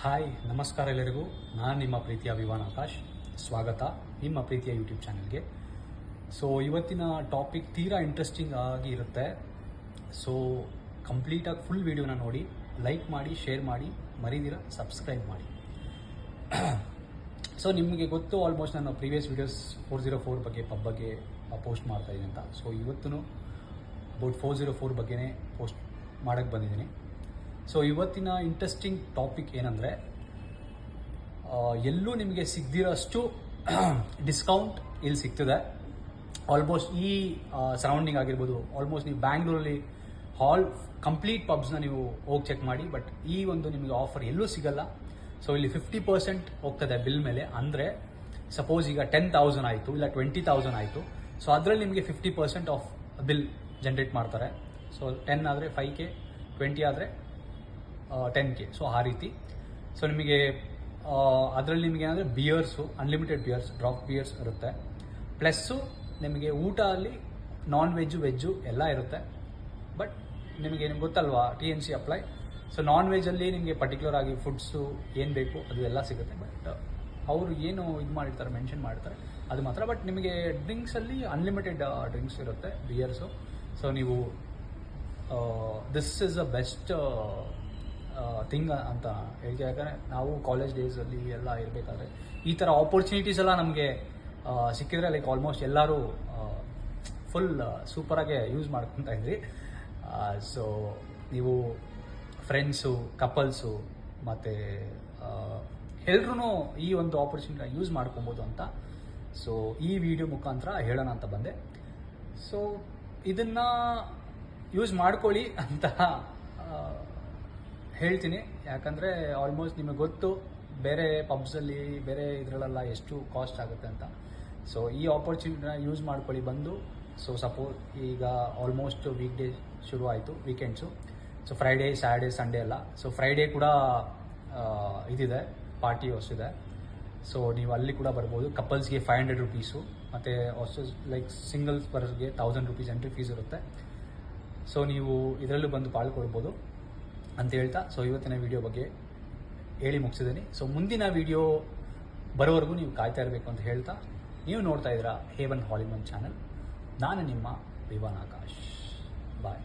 Hi ನಮಸ್ಕಾರ ಎಲ್ಲರಿಗೂ. ನಾನು ನಿಮ್ಮ ಪ್ರೀತಿಯ ವಿವಾನ್ ಆಕಾಶ್. ಸ್ವಾಗತ ನಿಮ್ಮ ಪ್ರೀತಿಯ ಯೂಟ್ಯೂಬ್ ಚಾನಲ್ಗೆ. ಸೊ ಇವತ್ತಿನ ಟಾಪಿಕ್ ತೀರಾ ಇಂಟ್ರೆಸ್ಟಿಂಗ್ ಆಗಿ ಇರುತ್ತೆ. ಸೊ ಕಂಪ್ಲೀಟಾಗಿ ಫುಲ್ ವಿಡಿಯೋನ ನೋಡಿ, ಲೈಕ್ ಮಾಡಿ, ಶೇರ್ ಮಾಡಿ, ಮರಿದಿರ ಸಬ್ಸ್ಕ್ರೈಬ್ ಮಾಡಿ. ಸೊ ನಿಮಗೆ ಗೊತ್ತು, ಆಲ್ಮೋಸ್ಟ್ ನಾನು ಪ್ರೀವಿಯಸ್ ವೀಡಿಯೋಸ್ 404 ಬಗ್ಗೆ ಪಬ್ ಬಗ್ಗೆ ಪೋಸ್ಟ್ ಮಾಡ್ತಾಯಿದ್ದೀನಿ ಅಂತ. ಸೊ ಇವತ್ತೂ ಅಬೌಟ್ 404 ಬಗ್ಗೆನೇ ಪೋಸ್ಟ್ ಮಾಡೋಕ್ಕೆ ಬಂದಿದ್ದೀನಿ. ಸೊ ಇವತ್ತಿನ ಇಂಟ್ರೆಸ್ಟಿಂಗ್ ಟಾಪಿಕ್ ಏನಂದರೆ, ಎಲ್ಲೂ ನಿಮಗೆ ಸಿಗದಿರೋಷ್ಟು ಡಿಸ್ಕೌಂಟ್ ಇಲ್ಲಿ ಸಿಗ್ತದೆ. ಆಲ್ಮೋಸ್ಟ್ ಈ ಸರೌಂಡಿಂಗ್ ಆಗಿರ್ಬೋದು, ಆಲ್ಮೋಸ್ಟ್ ನೀವು ಬ್ಯಾಂಗ್ಳೂರಲ್ಲಿ ಕಂಪ್ಲೀಟ್ ಪಬ್ಸ್ನ ನೀವು ಹೋಗಿ ಚೆಕ್ ಮಾಡಿ, ಬಟ್ ಈ ಒಂದು ನಿಮಗೆ ಆಫರ್ ಎಲ್ಲೂ ಸಿಗಲ್ಲ. ಸೊ ಇಲ್ಲಿ 50% ಹೋಗ್ತದೆ ಬಿಲ್ ಮೇಲೆ. ಅಂದರೆ ಸಪೋಸ್ ಈಗ 10,000 ಆಯಿತು, ಇಲ್ಲ 20,000 ಆಯಿತು, ಸೊ ಅದರಲ್ಲಿ ನಿಮಗೆ 50% ಆಫ್ ಬಿಲ್ ಜನ್ರೇಟ್ ಮಾಡ್ತಾರೆ. ಸೊ 10 ಆದರೆ 5K, 20 ಆದರೆ 10K. ಸೊ ಆ ರೀತಿ. ಸೊ ನಿಮಗೆ ಅದರಲ್ಲಿ ನಿಮಗೆ ಏನಂದರೆ ಬಿಯರ್ಸು, ಅನ್ಲಿಮಿಟೆಡ್ ಬಿಯರ್ಸ್, ಡ್ರಾಪ್ ಬಿಯರ್ಸ್ ಇರುತ್ತೆ. ಪ್ಲಸ್ಸು ನಿಮಗೆ ಊಟ ಅಲ್ಲಿ ನಾನ್ ವೆಜ್ಜು ಎಲ್ಲ ಇರುತ್ತೆ. ಬಟ್ ನಿಮಗೆ ಗೊತ್ತಲ್ವಾ, TNC ಅಪ್ಲೈ. ಸೊ ನಾನ್ ವೆಜ್ಜಲ್ಲಿ ನಿಮಗೆ ಪರ್ಟಿಕ್ಯುಲರ್ ಆಗಿ ಫುಡ್ಸು ಏನು ಬೇಕು ಅದು ಎಲ್ಲ ಸಿಗುತ್ತೆ. ಬಟ್ ಅವರು ಏನು ಇದು ಮಾಡಿರ್ತಾರೆ, ಮೆನ್ಷನ್ ಮಾಡ್ತಾರೆ ಅದು ಮಾತ್ರ. ಬಟ್ ನಿಮಗೆ ಡ್ರಿಂಕ್ಸಲ್ಲಿ ಅನ್ಲಿಮಿಟೆಡ್ ಡ್ರಿಂಕ್ಸ್ ಇರುತ್ತೆ, ಬಿಯರ್ಸು. ಸೊ ನೀವು this is a best thing ಅಂತ ಹೇಳ್ತೀವಿ. ಯಾಕಂದರೆ ನಾವು ಕಾಲೇಜ್ ಡೇಸಲ್ಲಿ ಎಲ್ಲ ಇರಬೇಕಾದ್ರೆ ಈ ಥರ ಆಪರ್ಚುನಿಟೀಸ್ ಎಲ್ಲ ನಮಗೆ ಸಿಕ್ಕಿದ್ರೆ ಲೈಕ್ ಆಲ್ಮೋಸ್ಟ್ ಎಲ್ಲರೂ ಫುಲ್ ಸೂಪರಾಗೆ ಯೂಸ್ ಮಾಡ್ಕೊತಾ ಇದ್ರಿ. ಸೊ ನೀವು ಫ್ರೆಂಡ್ಸು, ಕಪಲ್ಸು ಮತ್ತು ಎಲ್ರೂ ಈ ಒಂದು ಆಪರ್ಚುನಿಟಿನ ಯೂಸ್ ಮಾಡ್ಕೊಬೋದು ಅಂತ. ಸೊ ಈ ವಿಡಿಯೋ ಮುಖಾಂತರ ಹೇಳೋಣ ಅಂತ ಬಂದೆ. ಸೊ ಇದನ್ನು ಯೂಸ್ ಮಾಡ್ಕೊಳ್ಳಿ ಅಂತ ಹೇಳ್ತೀನಿ. ಯಾಕಂದರೆ ಆಲ್ಮೋಸ್ಟ್ ನಿಮಗೆ ಗೊತ್ತು, ಬೇರೆ ಪಬ್ಸಲ್ಲಿ ಬೇರೆ ಇದರಲ್ಲೆಲ್ಲ ಎಷ್ಟು ಕಾಸ್ಟ್ ಆಗುತ್ತೆ ಅಂತ. ಸೊ ಈ ಆಪರ್ಚುನಿಟಿನ ಯೂಸ್ ಮಾಡ್ಕೊಳ್ಳಿ ಬಂದು. ಸೊ ಸಪೋಸ್ ಈಗ ಆಲ್ಮೋಸ್ಟ್ ವೀಕ್ ಡೇ ಶುರು ಆಯಿತು, weekends. So Friday, Saturday, Sunday ಎಲ್ಲ. ಸೊ ಫ್ರೈಡೇ ಕೂಡ ಇದಿದೆ, ಪಾರ್ಟಿ ಹೊಸಿದೆ. ಸೊ ನೀವು ಅಲ್ಲಿ ಕೂಡ ಬರ್ಬೋದು. ಕಪಲ್ಸ್ಗೆ 500 ರೂಪೀಸು, ಮತ್ತು ಹೊಸ ಲೈಕ್ ಸಿಂಗಲ್ಸ್ ಬರೋರಿಗೆ 1000 ರೂಪೀಸ್ ಎಂಟ್ರಿ ಫೀಸ್ ಇರುತ್ತೆ. ಸೊ ನೀವು ಇದರಲ್ಲೂ ಬಂದು ಪಾಲ್ಗೊಳ್ಬೋದು ಅಂತ ಹೇಳ್ತಾ, ಸೊ ಇವತ್ತಿನ ವಿಡಿಯೋ ಬಗ್ಗೆ ಹೇಳಿ ಮುಗಿಸಿದ್ದೀನಿ. ಸೊ ಮುಂದಿನ ವಿಡಿಯೋ ಬರೋವರೆಗೂ ನೀವು ಕಾಯ್ತಾ ಇರಬೇಕು ಅಂತ ಹೇಳ್ತಾ, ನೀವು ನೋಡ್ತಾ ಇದ್ದೀರಾ heaven hall in one channel. ನಾನು ನಿಮ್ಮ ವಿವಾನ್ ಆಕಾಶ್. ಬಾಯ್.